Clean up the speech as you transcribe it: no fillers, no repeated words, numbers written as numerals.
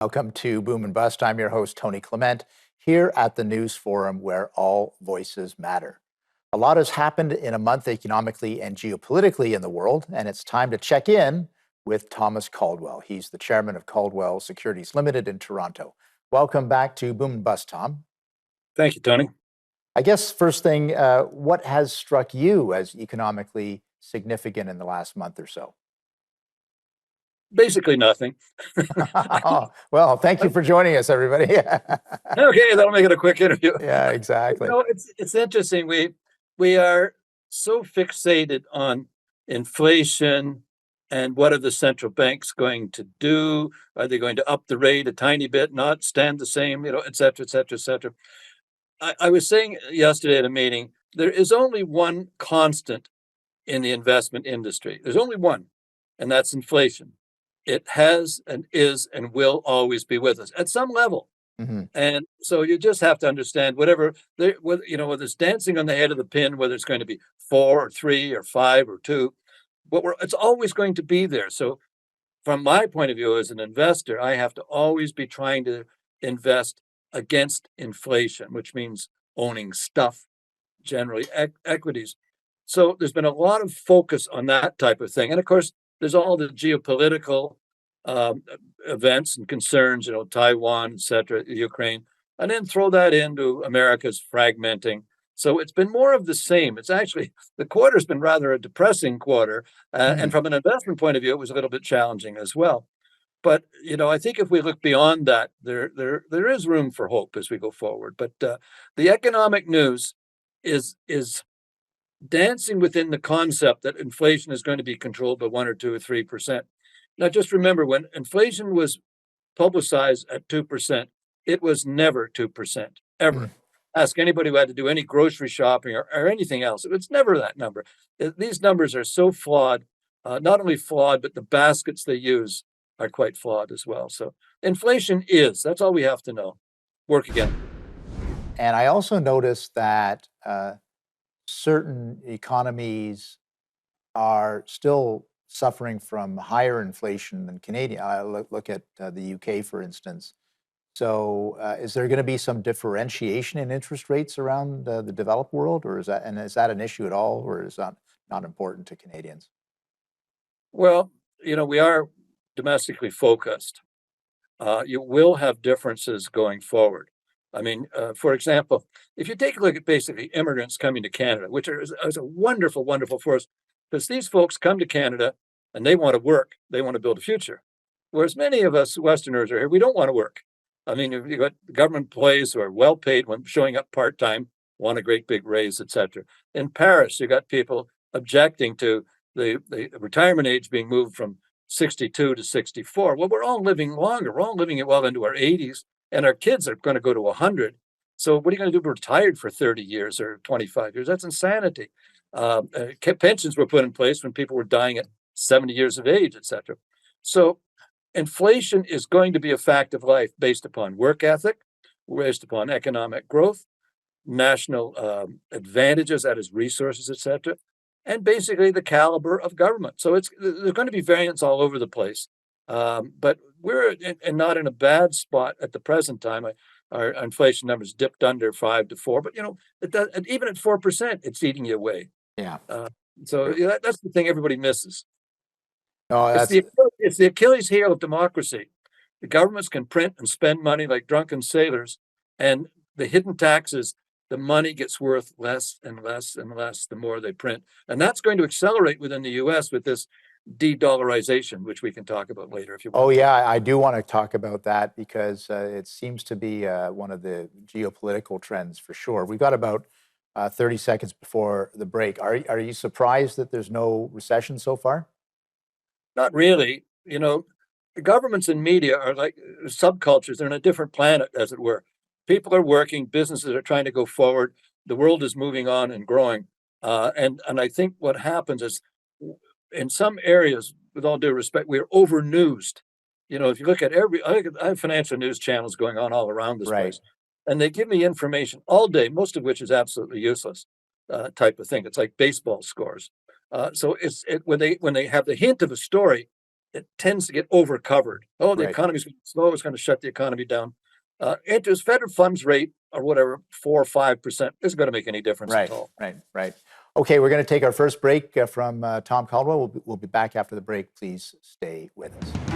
Welcome to Boom and Bust. I'm your host, Tony Clement, here at the News Forum where all voices matter. A lot has happened in a month economically and geopolitically in the world, and it's time to check in with Thomas Caldwell. He's the chairman of Caldwell Securities Ltd. In Toronto. Welcome back to Boom and Bust, Tom. Thank you, Tony. I guess first thing, what has struck you as economically significant in the last month or so? Basically nothing. Well, thank you for joining us, everybody. Okay, that'll make it a quick interview. Yeah, exactly. It's interesting. We are so fixated on inflation and what are the central banks going to do? Are they going to up the rate a tiny bit, not stand the same, et cetera, et cetera, et cetera. I was saying yesterday at a meeting, there is only one constant in the investment industry. There's only one, and that's inflation. It has and is and will always be with us at some level. Mm-hmm. And so you just have to understand whether it's dancing on the head of the pin, whether it's going to be 4 or 3 or 5 or 2, it's always going to be there. So from my point of view as an investor, I have to always be trying to invest against inflation, which means owning stuff, generally equities. So there's been a lot of focus on that type of thing. And of course, there's all the geopolitical events and concerns, Taiwan, et cetera, Ukraine, and then throw that into America's fragmenting. So it's been more of the same. It's actually, the quarter's been rather a depressing quarter. And from an investment point of view, it was a little bit challenging as well. But, I think if we look beyond that, there is room for hope as we go forward. But the economic news is dancing within the concept that inflation is going to be controlled by 1 or 2 or 3%. Now, just remember, when inflation was publicized at 2%, it was never 2%, ever. Ask anybody who had to do any grocery shopping or anything else. It's never that number. These numbers are so flawed, not only flawed, but the baskets they use are quite flawed as well. So inflation that's all we have to know. Work again. And I also noticed that certain economies are still suffering from higher inflation than Canadian. I look at the UK, for instance. So is there going to be some differentiation in interest rates around the developed world, or is that an issue at all, or is that not important to Canadians? Well, we are domestically focused. You will have differences going forward. I mean, for example, if you take a look at basically immigrants coming to Canada, which is a wonderful, wonderful force, because these folks come to Canada and they want to work, they want to build a future. Whereas many of us Westerners are here, we don't want to work. I mean, you've got government employees who are well paid when showing up part-time, want a great big raise, etc. In Paris, you got people objecting to the retirement age being moved from 62 to 64. Well, we're all living longer. We're all living it well into our 80s, and our kids are going to go to 100. So what are you going to do? Be retired for 30 years or 25 years? That's insanity. Pensions were put in place when people were dying at 70 years of age, etc. So inflation is going to be a fact of life based upon work ethic, based upon economic growth, national advantages, that is resources, etc., and basically the caliber of government. So there's going to be variance all over the place. But we're not in a bad spot at the present time. Our inflation numbers dipped under 5 to 4, but even at 4%, it's eating you away. Yeah. So that's the thing everybody misses. No, it's the Achilles heel of democracy. The governments can print and spend money like drunken sailors, and the hidden taxes, the money gets worth less and less and less the more they print. And that's going to accelerate within the U.S. with this de-dollarization, which we can talk about later if you want. Oh, yeah, I do want to talk about that because it seems to be one of the geopolitical trends for sure. We've got about 30 seconds before the break. Are you surprised that there's no recession so far? Not really. The governments and media are like subcultures. They're on a different planet, as it were. People are working, businesses are trying to go forward. The world is moving on and growing. And I think what happens is in some areas, with all due respect, we're over-newsed. If you look at I have financial news channels going on all around this place, and they give me information all day, most of which is absolutely useless type of thing. It's like baseball scores. So when they have the hint of a story, it tends to get over-covered. Oh, the Right. economy's slow, it's gonna shut the economy down. Interest federal funds rate or whatever, 4 or 5% isn't gonna make any difference at Right, all. right, right. Okay, we're going to take our first break from Tom Caldwell. We'll be back after the break. Please stay with us.